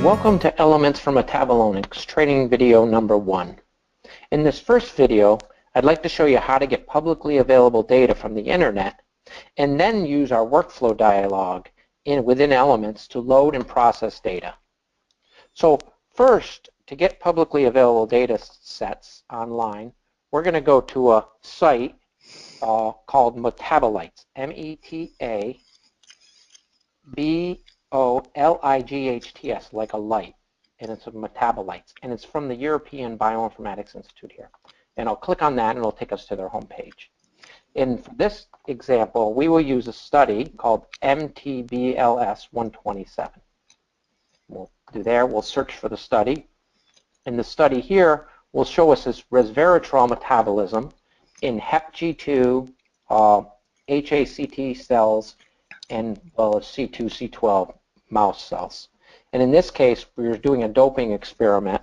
Welcome to Elements for Metabolomics training video number 1. In this first video, I'd like to show you how to get publicly available data from the internet and then use our workflow dialog within Elements to load and process data. So first, to get publicly available data sets online, we're going to go to a site called Metabolites, METABOLIGHTS, like a light, and it's metabolites, and it's from the European Bioinformatics Institute here. And I'll click on that and it'll take us to their homepage. In this example, we will use a study called MTBLS 127. We'll do there, we'll search for the study. And the study here will show us this resveratrol metabolism in HepG2, HACT cells, and well as C2, C12 mouse cells. And in this case, we were doing a doping experiment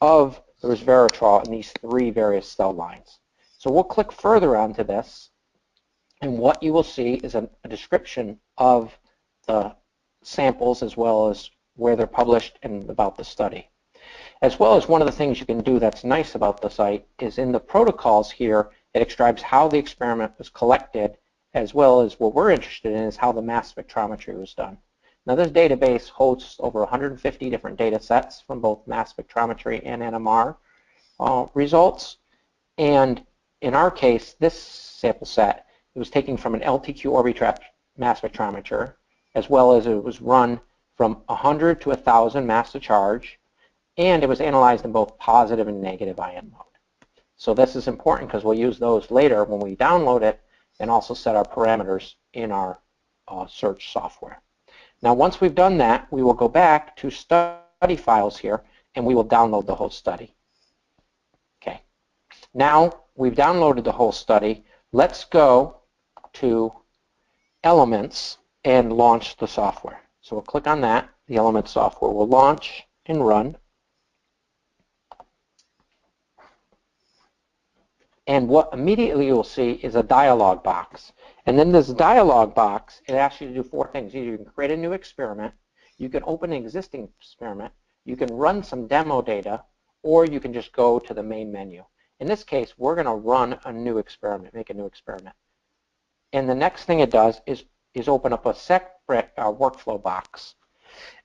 of the resveratrol in these 3 various cell lines. So we'll click further onto this, and what you will see is a description of the samples as well as where they're published and about the study. As well as one of the things you can do that's nice about the site is in the protocols here, it describes how the experiment was collected, as well as what we're interested in is how the mass spectrometry was done. Now this database hosts over 150 different data sets from both mass spectrometry and NMR results. And in our case, this sample set, it was taken from an LTQ Orbitrap mass spectrometer, as well as it was run from 100 to 1,000 mass to charge, and it was analyzed in both positive and negative ion mode. So this is important because we'll use those later when we download it and also set our parameters in our search software. Now once we've done that, we will go back to study files here and we will download the whole study. Okay. Now we've downloaded the whole study. Let's go to Elements and launch the software. So we'll click on that. The Elements software will launch and run. And what immediately you'll see is a dialog box. And then this dialog box, it asks you to do 4 things. Either you can create a new experiment, you can open an existing experiment, you can run some demo data, or you can just go to the main menu. In this case, we're going to run a new experiment, make a new experiment. And the next thing it does is open up a separate workflow box.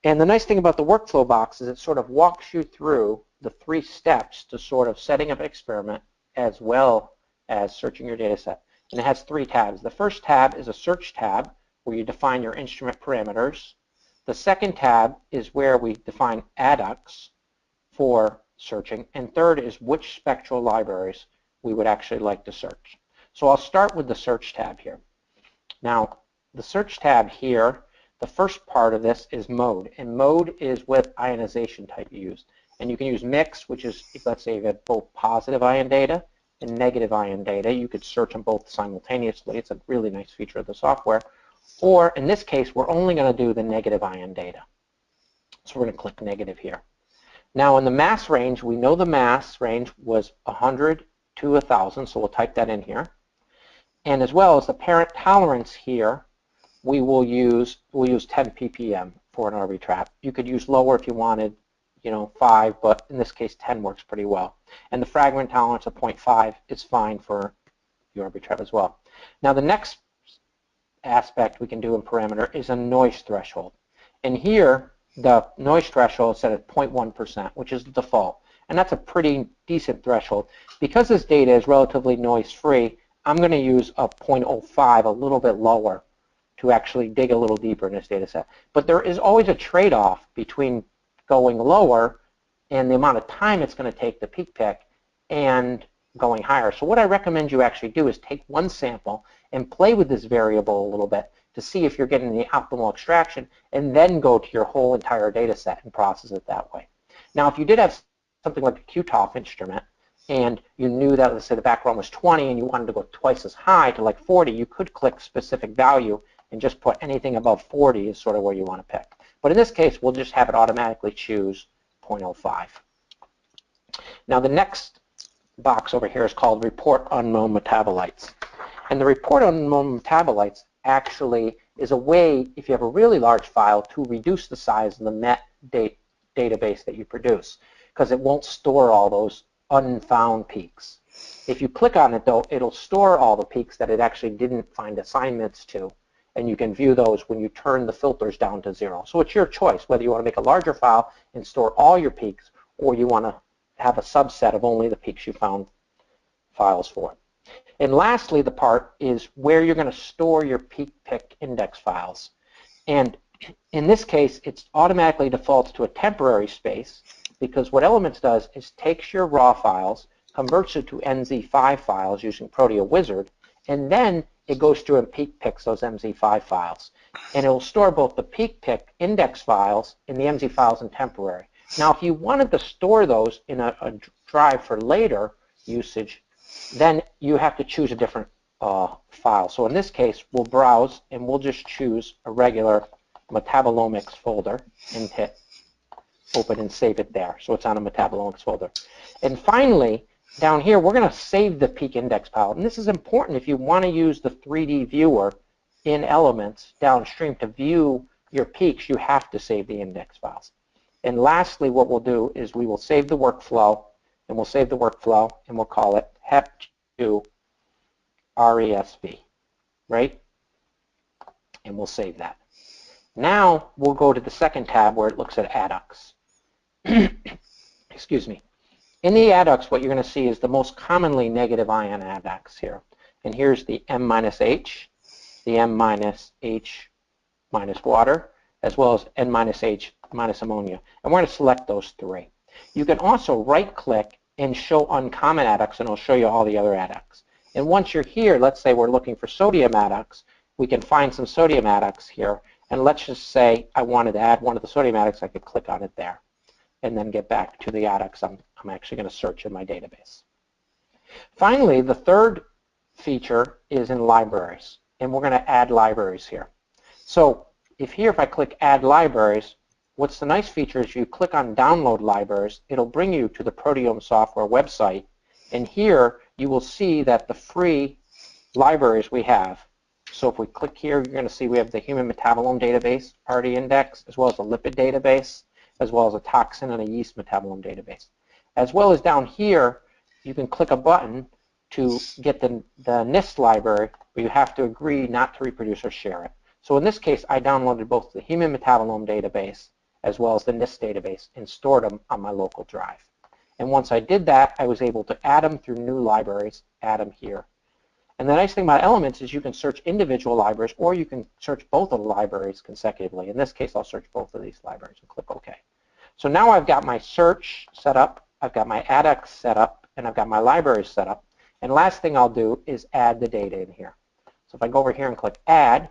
And the nice thing about the workflow box is it sort of walks you through the 3 steps to sort of setting up an experiment as well as searching your data set. And it has 3 tabs. The first tab is a search tab where you define your instrument parameters. The second tab is where we define adducts for searching. And third is which spectral libraries we would actually like to search. So I'll start with the search tab here. Now, the search tab here, the first part of this is mode. And mode is what ionization type you use. And you can use mix, which is, let's say you have both positive ion data and negative ion data. You could search them both simultaneously. It's a really nice feature of the software. Or in this case, we're only going to do the negative ion data. So we're going to click negative here. Now in the mass range, we know the mass range was 100 to 1,000, so we'll type that in here. And as well as the parent tolerance here, we'll use 10 ppm for an Orbitrap. You could use lower if you wanted, 5, but in this case 10 works pretty well. And the fragment tolerance of 0.5 is fine for your Orbitrap as well. Now the next aspect we can do in parameter is a noise threshold. And here the noise threshold is set at 0.1%, which is the default. And that's a pretty decent threshold. Because this data is relatively noise-free, I'm going to use a 0.05, a little bit lower, to actually dig a little deeper in this data set. But there is always a trade-off between going lower and the amount of time it's going to take to peak pick and going higher. So what I recommend you actually do is take one sample and play with this variable a little bit to see if you're getting the optimal extraction, and then go to your whole entire data set and process it that way. Now if you did have something like a QTOF instrument and you knew that, let's say the background was 20 and you wanted to go twice as high to like 40, you could click specific value and just put anything above 40 is sort of where you want to pick. But in this case, we'll just have it automatically choose 0.05. Now the next box over here is called Report Unknown Metabolites. And the Report Unknown Metabolites actually is a way, if you have a really large file, to reduce the size of the met database that you produce, because it won't store all those unfound peaks. If you click on it, though, it'll store all the peaks that it actually didn't find assignments to, and you can view those when you turn the filters down to 0. So it's your choice whether you want to make a larger file and store all your peaks, or you want to have a subset of only the peaks you found files for. And lastly, the part is where you're going to store your peak pick index files. And in this case, it automatically defaults to a temporary space, because what Elements does is takes your raw files, converts it to NZ5 files using Proteome Wizard, and then it goes through and peak picks those MZ5 files. And it will store both the peak pick index files and the MZ files in temporary. Now, if you wanted to store those in a drive for later usage, then you have to choose a different file. So in this case, we'll browse and we'll just choose a regular metabolomics folder and hit open and save it there. So it's on a metabolomics folder. And finally, down here, we're going to save the peak index file. And this is important if you want to use the 3D viewer in Elements downstream to view your peaks. You have to save the index files. And lastly, what we'll do is we will save the workflow, and we'll save the workflow, and we'll call it HEP2 RESV, right? And we'll save that. Now we'll go to the second tab where it looks at adducts. Excuse me. In the adducts, what you're going to see is the most commonly negative ion adducts here. And here's the M-H, the M-H minus water, as well as N-H minus ammonia. And we're going to select those 3. You can also right-click and show uncommon adducts, and it'll show you all the other adducts. And once you're here, let's say we're looking for sodium adducts, we can find some sodium adducts here. And let's just say I wanted to add one of the sodium adducts. I could click on it there and then get back to the adducts I'm actually going to search in my database. Finally, the third feature is in libraries, and we're going to add libraries here. So if I click Add Libraries, what's the nice feature is you click on Download Libraries, it'll bring you to the Proteome-Software website, and here you will see that the free libraries we have. So if we click here, you're going to see we have the human metabolome database, already indexed, as well as a lipid database, as well as a toxin and a yeast metabolome database. As well as down here, you can click a button to get the NIST library, but you have to agree not to reproduce or share it. So in this case, I downloaded both the human metabolome database as well as the NIST database and stored them on my local drive. And once I did that, I was able to add them through new libraries, add them here. And the nice thing about Elements is you can search individual libraries, or you can search both of the libraries consecutively. In this case, I'll search both of these libraries and click OK. So now I've got my search set up, I've got my adducts set up, and I've got my libraries set up. And last thing I'll do is add the data in here. So if I go over here and click Add,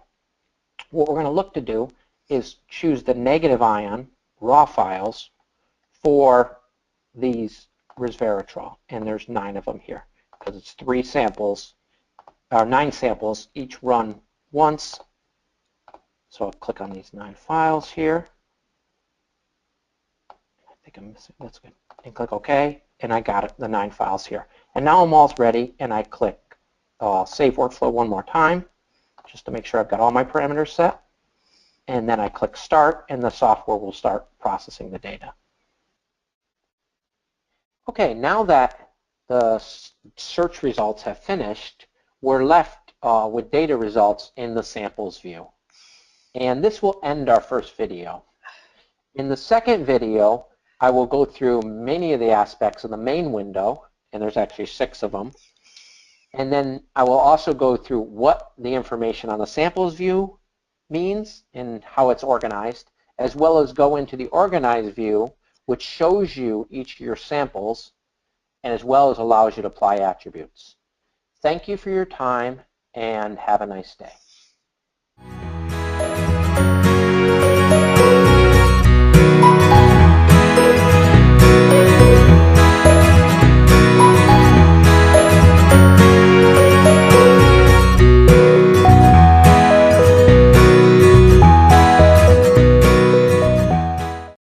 what we're going to look to do is choose the negative ion raw files for these resveratrol. And there's 9 of them here because it's 9 samples, each run once. So I'll click on these 9 files here. I think I'm missing, that's good. And click OK, and I got it, the 9 files here. And now I'm all ready, and I click Save Workflow one more time, just to make sure I've got all my parameters set. And then I click Start, and the software will start processing the data. Okay, now that the search results have finished, we're left with data results in the samples view. And this will end our first video. In the second video, I will go through many of the aspects of the main window, and there's actually 6 of them. And then I will also go through what the information on the samples view means and how it's organized, as well as go into the organized view, which shows you each of your samples, and as well as allows you to apply attributes. Thank you for your time, and have a nice day.